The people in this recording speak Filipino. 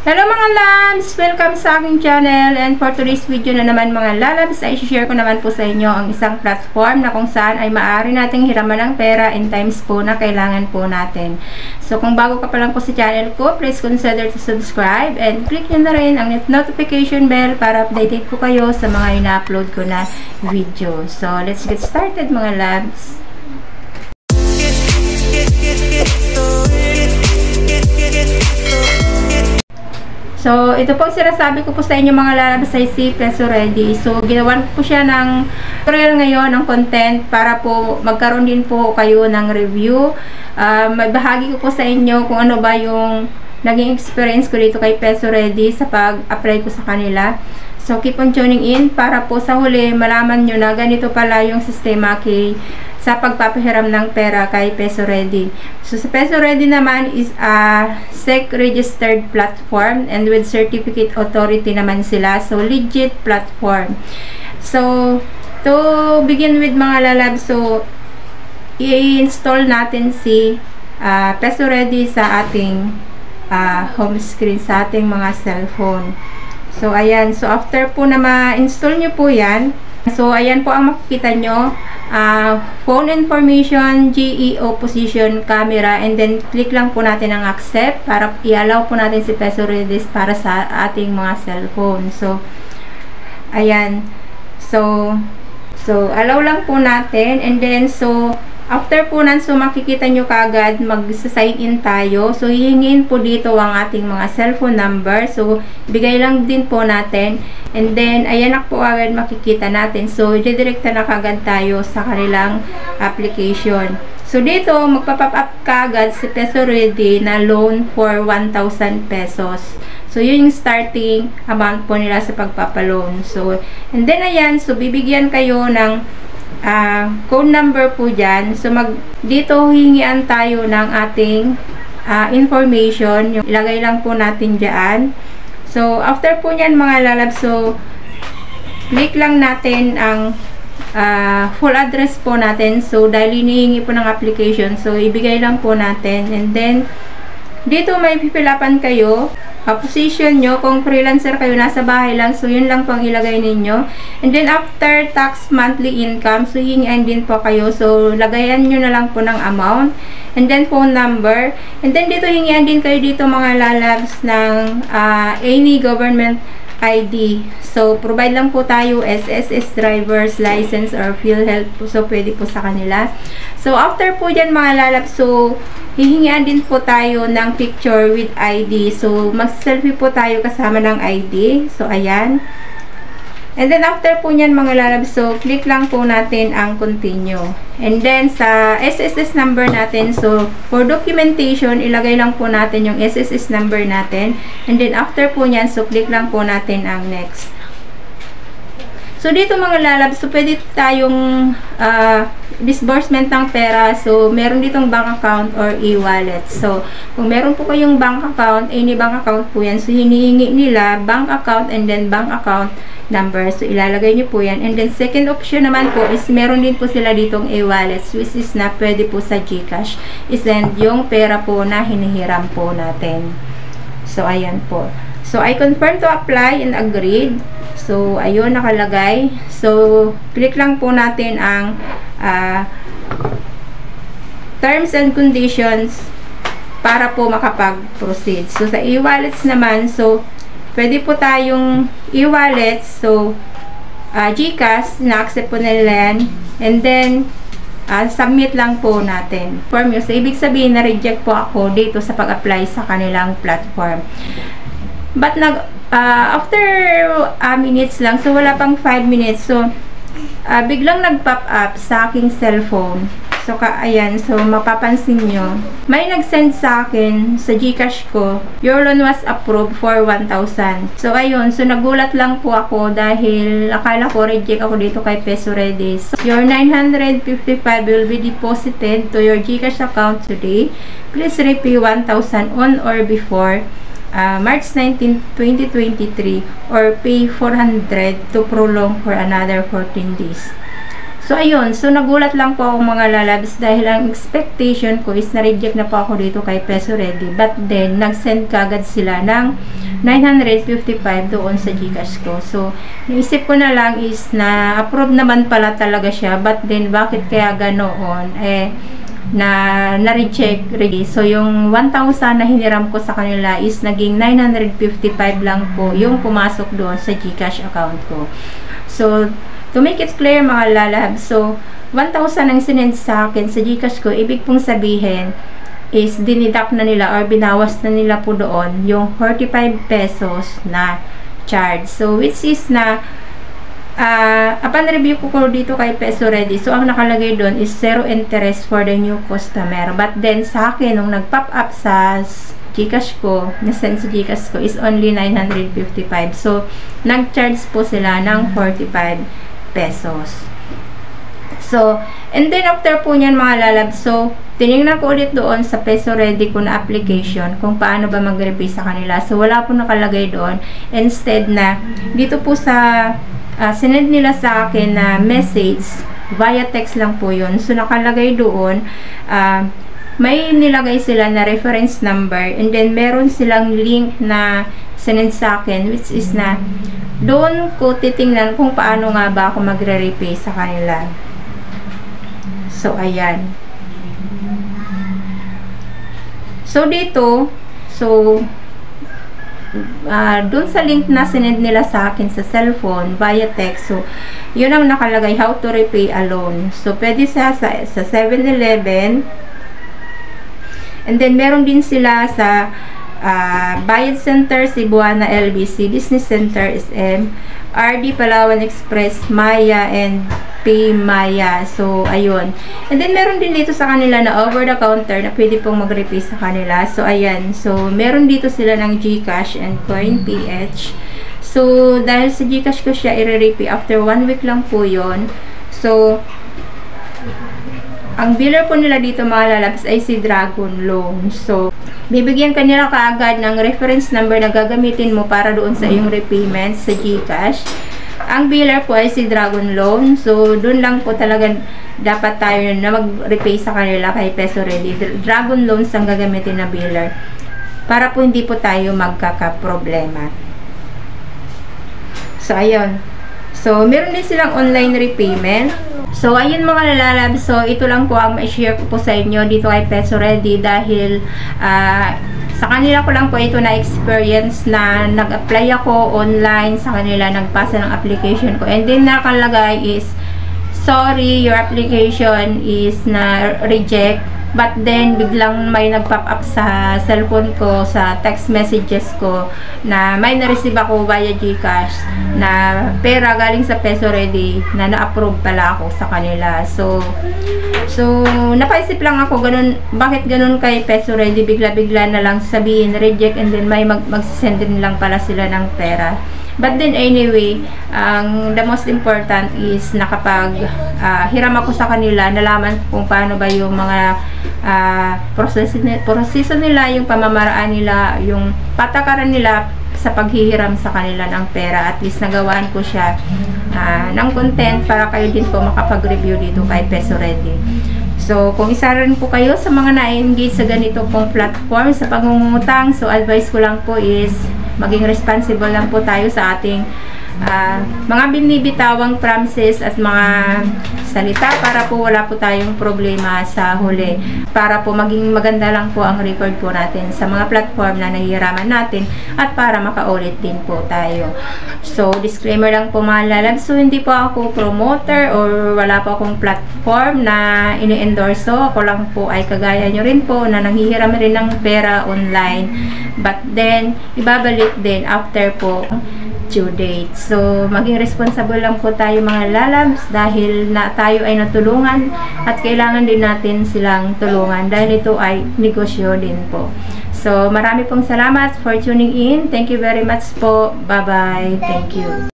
Hello mga labs! Welcome sa aking channel, and for today's video na naman mga lalabs ay share ko naman po sa inyo ang isang platform na kung saan ay maaari nating hiraman ng pera in times po na kailangan po natin. So kung bago ka pa lang po sa channel ko, please consider to subscribe and click nyo na rin ang notification bell para updated po kayo sa mga ina-upload ko na video. So let's get started mga labs! So, ito po sinasabi ko po sa inyo mga lalabas ay si Peso Ready. So, ginawan ko po siya ng tutorial ngayon, ng content para po magkaroon din po kayo ng review. May bahagi ko po sa inyo kung ano ba yung naging experience ko dito kay Peso Ready sa pag-apply ko sa kanila. So, keep on tuning in para po sa huli malaman nyo na ganito pala yung sistema sa pagpapahiram ng pera kay Peso Ready. So, sa Peso Ready naman is a SEC-registered platform and with certificate authority naman sila. So, legit platform. So, to begin with mga lalab, so, i-install natin si Peso Ready sa ating home screen, sa ating mga cellphone. So, ayan. So, after po na ma-install nyo po yan, so, ayan po ang makikita nyo. Phone information, GEO position, camera, and then click lang po natin ang accept para i-allow po natin si Peso Ready para sa ating mga cellphone. So, ayan. So, allow lang po natin, and then, so, after po nan, so makikita nyo kaagad, mag-sign in tayo. So, hihingin po dito ang ating mga cellphone number. So, bigay lang din po natin. And then, ayan na po agad makikita natin. So, didirekta na kaagad tayo sa kanilang application. So, dito, magpa-pop up kaagad si Peso Ready na loan for 1,000 pesos. So, yun yung starting amount po nila sa pagpapaloan. So, and then, ayan, so bibigyan kayo ng code number po dyan. So, dito hingian tayo ng ating information. Yung ilagay lang po natin dyan. So, after po nyan mga lalab, so, click lang natin ang full address po natin. So, dahil hinihingi po ng application, so, ibigay lang po natin. And then, dito may pipilapan kayo. Position nyo, kung freelancer kayo, nasa bahay lang, so yun lang pang ilagay ninyo. And then after tax monthly income, so hingian din po kayo, so lagayan nyo na lang po ng amount, and then phone number, and then dito hingian din kayo dito mga lalabs ng any government ID. So provide lang po tayo SSS driver's license or PhilHealth po, so pwede po sa kanila. So after po dyan mga lalabs, so hihingian din po tayo ng picture with ID. So, mag-selfie po tayo kasama ng ID. So, ayan. And then, after po nyan mga lalab, so, click lang po natin ang continue. And then, sa SSS number natin, so, for documentation, ilagay lang po natin yung SSS number natin. And then, after po nyan, so, click lang po natin ang next. So, dito mga lalab, so, pwede tayong disbursement ng pera. So, meron ditong bank account or e-wallet. So, kung meron po kayong bank account, any bank account po yan. So, hinihingi nila bank account and then bank account number. So, ilalagay nyo po yan. And then, second option naman po is meron din po sila ditong e-wallet, which is na pwede po sa GCash. I-send yung pera po na hinihiram po natin. So, ayan po. So, I confirm to apply and agreed. So, ayun, nakalagay. So, click lang po natin ang terms and conditions para po makapag-proceed. So, sa e-wallets naman, so, pwede po tayong e-wallets. So, GCash, na-accept po nila yan. And then, submit lang po natin. Form yun. So, ibig sabihin, na-reject po ako dito sa pag-apply sa kanilang platform. But, after minutes lang, so wala pang 5 minutes, so biglang nag-pop up sa aking cellphone. So, ayan, so mapapansin nyo, may nag-send sa akin sa GCash ko, your loan was approved for 1,000. So, ayun, so nagulat lang po ako dahil akala ko reject ako dito kay Peso Ready. So, your 955 will be deposited to your GCash account today. Please repay 1,000 on or before March 19, 2023 or pay 400 to prolong for another 14 days. So, ayun. So, nagulat lang po ako mga lalabs dahil ang expectation ko is na-reject na po ako dito kay Peso Ready. But then, nag-send kagad sila ng 955 doon sa GCash ko. So, naisip ko na lang is na approve naman pala talaga siya, but then bakit kaya ganoon? Na-reject. So, yung 1,000 na hiniram ko sa kanila is naging 955 lang po yung pumasok doon sa GCash account ko. So, to make it clear mga lalab, so, 1,000 ang sinend sa akin sa GCash ko, ibig pong sabihin is dinidak na nila or binawas na nila po doon yung 45 pesos na charge. So, which is na upon review ko dito kay Peso Ready, so ang nakalagay doon is 0 interest for the new customer. But then, sa akin, nung nag-pop up sa GCash ko, na-send sa GCash ko, is only 955. So, nag-charge po sila ng 45 pesos. So, and then after po niyan mga lalab, so, tinignan ko ulit doon sa Peso Ready ko na application kung paano ba mag-repay sa kanila. So, wala po nakalagay doon. Instead na, dito po sa sinend nila sa akin na message, via text lang po yun. So, nakalagay doon, may nilagay sila na reference number, and then meron silang link na sinend sa akin, which is na, doon ko titingnan kung paano nga ba ako magre-repay sa kanila. So, ayan. So, dito, so, dun sa link na sinend nila sa akin sa cellphone via text, so yun ang nakalagay, how to repay a loan. So pwede sa 7-Eleven, and then meron din sila sa Bayad Center, Cebuana LBC, Business Center SM, RD Palawan Express, Maya, and Pay Maya. So, ayun. And then, meron din dito sa kanila na over-the-counter na pwede pong mag-repay sa kanila. So, ayan. So, meron dito sila ng GCash and CoinPH. So, dahil sa GCash ko siya i-repay, after 1 week lang po yun. So, ang biller po nila dito mga lalabs ay si Dragon Loan. So, bibigyan ka nila kaagad ng reference number na gagamitin mo para doon sa iyong repayment sa GCash. Ang biller po ay si Dragon Loan. So, doon lang po talaga dapat tayo na mag-repay sa kanila kay Peso Ready. Dragon Loans ang gagamitin na biller para po hindi po tayo magkakaproblema. So, ayun. So, meron din silang online repayment. So, ayun mga lalab. So, ito lang po ang ma-share ko po sa inyo dito kay Peso Ready dahil sa kanila ko lang po ito na experience na nag-apply ako online sa kanila, nagpasa ng application ko. And then, nakalagay is, sorry, your application is na reject. But then, biglang may nag-pop up sa cellphone ko, sa text messages ko, na may na-receive ako via GCash na pera galing sa Peso Ready na na-approve pala ako sa kanila. So napaisip lang ako, ganun, bakit ganun kay Peso Ready, bigla-bigla na lang sabihin, reject, and then may magsisend din lang pala sila ng pera. But then anyway, the most important is na kapag hiram ako sa kanila, nalaman kung paano ba yung mga proseso nila, yung pamamaraan nila, yung patakaran nila sa paghihiram sa kanila ng pera. At least nagawaan ko siya ng content para kayo din po makapag-review dito kay Peso Ready. So, kung isa rin po kayo sa mga na-engage sa ganito pong platform sa pangungutang, so advice ko lang po is maging responsible lang po tayo sa ating mga binibitawang promises at mga salita para po wala po tayong problema sa huli. Para po maging maganda lang po ang record po natin sa mga platform na nahihiraman natin at para makaulit din po tayo. So, disclaimer lang po mga lalab. So, hindi po ako promoter or wala po akong platform na ini-endorso. Ako lang po ay kagaya nyo rin po na nanghihiram rin ng pera online. But then, ibabalik din after po due date. So, maging responsible lang po tayo mga lalabs dahil na tayo ay natulungan at kailangan din natin silang tulungan dahil ito ay negosyo din po. So, marami pong salamat for tuning in. Thank you very much po. Bye-bye. Thank you.